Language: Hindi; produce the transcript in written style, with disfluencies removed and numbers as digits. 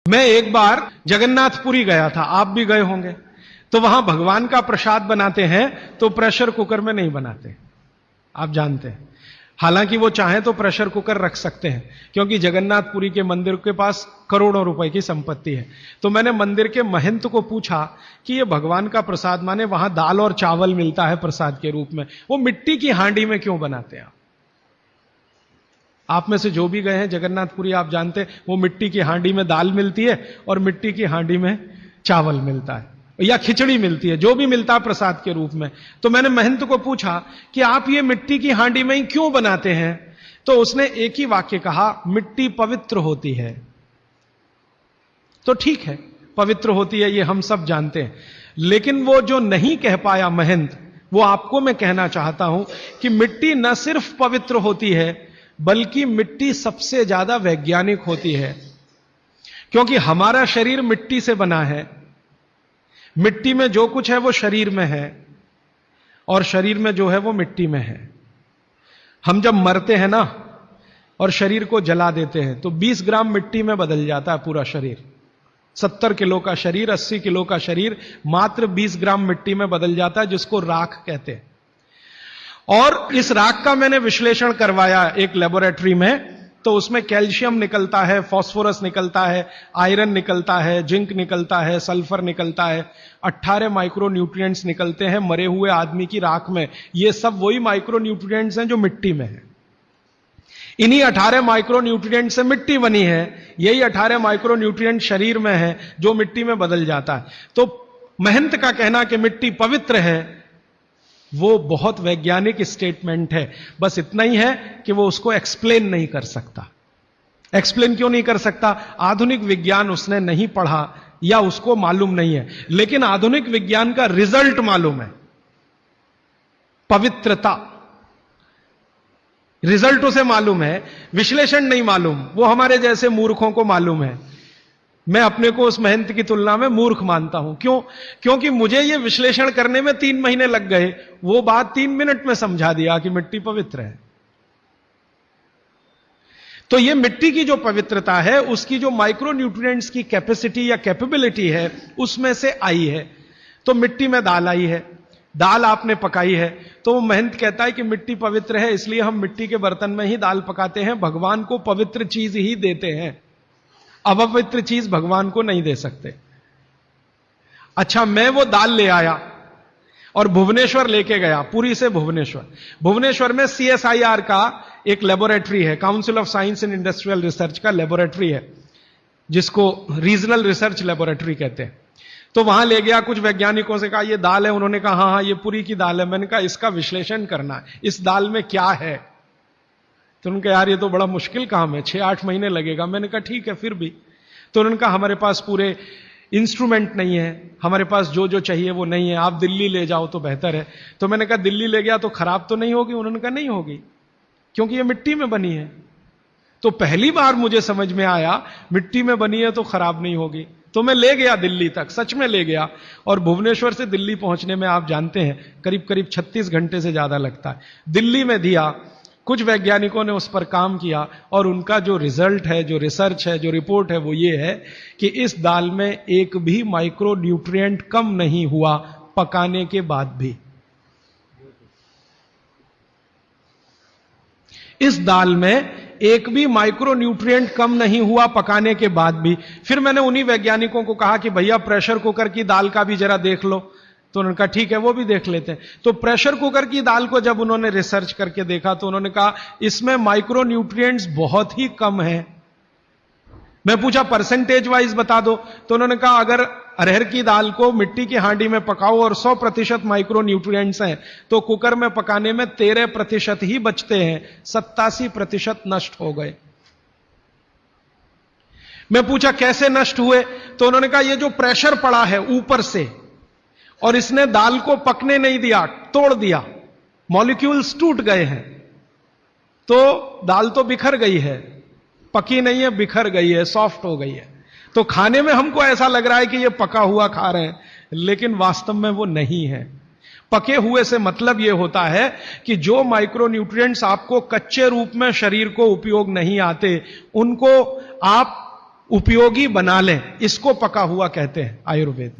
मैं एक बार जगन्नाथपुरी गया था, आप भी गए होंगे। तो वहां भगवान का प्रसाद बनाते हैं तो प्रेशर कुकर में नहीं बनाते, आप जानते हैं। हालांकि वो चाहें तो प्रेशर कुकर रख सकते हैं, क्योंकि जगन्नाथपुरी के मंदिर के पास करोड़ों रुपए की संपत्ति है। तो मैंने मंदिर के महंत को पूछा कि ये भगवान का प्रसाद, माने वहां दाल और चावल मिलता है प्रसाद के रूप में, वो मिट्टी की हांडी में क्यों बनाते हैं? आप में से जो भी गए हैं जगन्नाथपुरी, आप जानते हैं वो मिट्टी की हांडी में दाल मिलती है और मिट्टी की हांडी में चावल मिलता है या खिचड़ी मिलती है, जो भी मिलता है प्रसाद के रूप में। तो मैंने महंत को पूछा कि आप ये मिट्टी की हांडी में ही क्यों बनाते हैं? तो उसने एक ही वाक्य कहा, मिट्टी पवित्र होती है। तो ठीक है, पवित्र होती है, ये हम सब जानते हैं। लेकिन वो जो नहीं कह पाया महंत, वो आपको मैं कहना चाहता हूं कि मिट्टी न सिर्फ पवित्र होती है, बल्कि मिट्टी सबसे ज्यादा वैज्ञानिक होती है। क्योंकि हमारा शरीर मिट्टी से बना है, मिट्टी में जो कुछ है वो शरीर में है, और शरीर में जो है वो मिट्टी में है। हम जब मरते हैं ना और शरीर को जला देते हैं तो 20 ग्राम मिट्टी में बदल जाता है पूरा शरीर। 70 किलो का शरीर, 80 किलो का शरीर मात्र 20 ग्राम मिट्टी में बदल जाता है, जिसको राख कहते हैं। और इस राख का मैंने विश्लेषण करवाया एक लेबोरेटरी में, तो उसमें कैल्शियम निकलता है, फास्फोरस निकलता है, आयरन निकलता है, जिंक निकलता है, सल्फर निकलता है, 18 माइक्रोन्यूट्रिएंट्स निकलते हैं मरे हुए आदमी की राख में। ये सब वही माइक्रोन्यूट्रिएंट्स हैं जो मिट्टी में है। इन्हीं 18 माइक्रोन्यूट्रिएंट से मिट्टी बनी है, यही 18 माइक्रोन्यूट्रिएंट शरीर में है जो मिट्टी में बदल जाता है। तो महंत का कहना कि मिट्टी पवित्र है, वो बहुत वैज्ञानिक स्टेटमेंट है। बस इतना ही है कि वो उसको एक्सप्लेन नहीं कर सकता। एक्सप्लेन क्यों नहीं कर सकता? आधुनिक विज्ञान उसने नहीं पढ़ा या उसको मालूम नहीं है। लेकिन आधुनिक विज्ञान का रिजल्ट मालूम है, पवित्रता। रिजल्ट उसे मालूम है, विश्लेषण नहीं मालूम। वो हमारे जैसे मूर्खों को मालूम है। मैं अपने को उस महंत की तुलना में मूर्ख मानता हूं। क्यों? क्योंकि मुझे यह विश्लेषण करने में 3 महीने लग गए, वो बात 3 मिनट में समझा दिया कि मिट्टी पवित्र है। तो यह मिट्टी की जो पवित्रता है, उसकी जो माइक्रोन्यूट्रिएंट्स की कैपेसिटी या कैपेबिलिटी है, उसमें से आई है। तो मिट्टी में दाल आई है, दाल आपने पकाई है, तो वो महंत कहता है कि मिट्टी पवित्र है, इसलिए हम मिट्टी के बर्तन में ही दाल पकाते हैं। भगवान को पवित्र चीज ही देते हैं, अपवित्र चीज भगवान को नहीं दे सकते। अच्छा, मैं वो दाल ले आया और भुवनेश्वर लेके गया, पुरी से भुवनेश्वर। भुवनेश्वर में CSIR का एक लेबोरेटरी है, council of science and industrial research का लेबोरेटरी है, जिसको रीजनल रिसर्च लेबोरेटरी कहते हैं। तो वहां ले गया, कुछ वैज्ञानिकों से कहा ये दाल है, उन्होंने कहा हाँ हाँ ये पुरी की दाल है। मैंने कहा इसका विश्लेषण करना है, इस दाल में क्या है? तो उन्होंने कहा यार ये तो बड़ा मुश्किल काम है, 6-8 महीने लगेगा। मैंने कहा ठीक है, फिर भी। तो उन्होंने कहा हमारे पास पूरे इंस्ट्रूमेंट नहीं है, हमारे पास जो जो चाहिए वो नहीं है, आप दिल्ली ले जाओ तो बेहतर है। तो मैंने कहा दिल्ली ले गया तो खराब तो नहीं होगी? उन्होंने कहा नहीं होगी, क्योंकि ये मिट्टी में बनी है। तो पहली बार मुझे समझ में आया मिट्टी में बनी है तो खराब नहीं होगी। तो मैं ले गया दिल्ली तक, सच में ले गया। और भुवनेश्वर से दिल्ली पहुंचने में आप जानते हैं करीब करीब 36 घंटे से ज्यादा लगता है। दिल्ली में दिया, कुछ वैज्ञानिकों ने उस पर काम किया, और उनका जो रिजल्ट है, जो रिसर्च है, जो रिपोर्ट है, वो ये है कि इस दाल में एक भी माइक्रो न्यूट्रिएंट कम नहीं हुआ पकाने के बाद भी। इस दाल में एक भी माइक्रो न्यूट्रिएंट कम नहीं हुआ पकाने के बाद भी। फिर मैंने उन्हीं वैज्ञानिकों को कहा कि भैया प्रेशर कुकर की दाल का भी जरा देख लो। तो उन्होंने कहा ठीक है, वो भी देख लेते हैं। तो प्रेशर कुकर की दाल को जब उन्होंने रिसर्च करके देखा तो उन्होंने कहा इसमें माइक्रो न्यूट्रिएंट्स बहुत ही कम है। मैं पूछा परसेंटेज वाइज बता दो, तो उन्होंने कहा अगर अरहर की दाल को मिट्टी की हांडी में पकाओ और 100% माइक्रो न्यूट्रिएंट्स हैं, तो कुकर में पकाने में 13% ही बचते हैं, 87% नष्ट हो गए। मैं पूछा कैसे नष्ट हुए? तो उन्होंने कहा ये जो प्रेशर पड़ा है ऊपर से, और इसने दाल को पकने नहीं दिया, तोड़ दिया, मॉलिक्यूल्स टूट गए हैं, तो दाल तो बिखर गई है, पकी नहीं है, बिखर गई है, सॉफ्ट हो गई है। तो खाने में हमको ऐसा लग रहा है कि ये पका हुआ खा रहे हैं, लेकिन वास्तव में वो नहीं है। पके हुए से मतलब यह होता है कि जो माइक्रोन्यूट्रिएंट्स आपको कच्चे रूप में शरीर को उपयोग नहीं आते, उनको आप उपयोगी बना लें, इसको पका हुआ कहते हैं आयुर्वेद।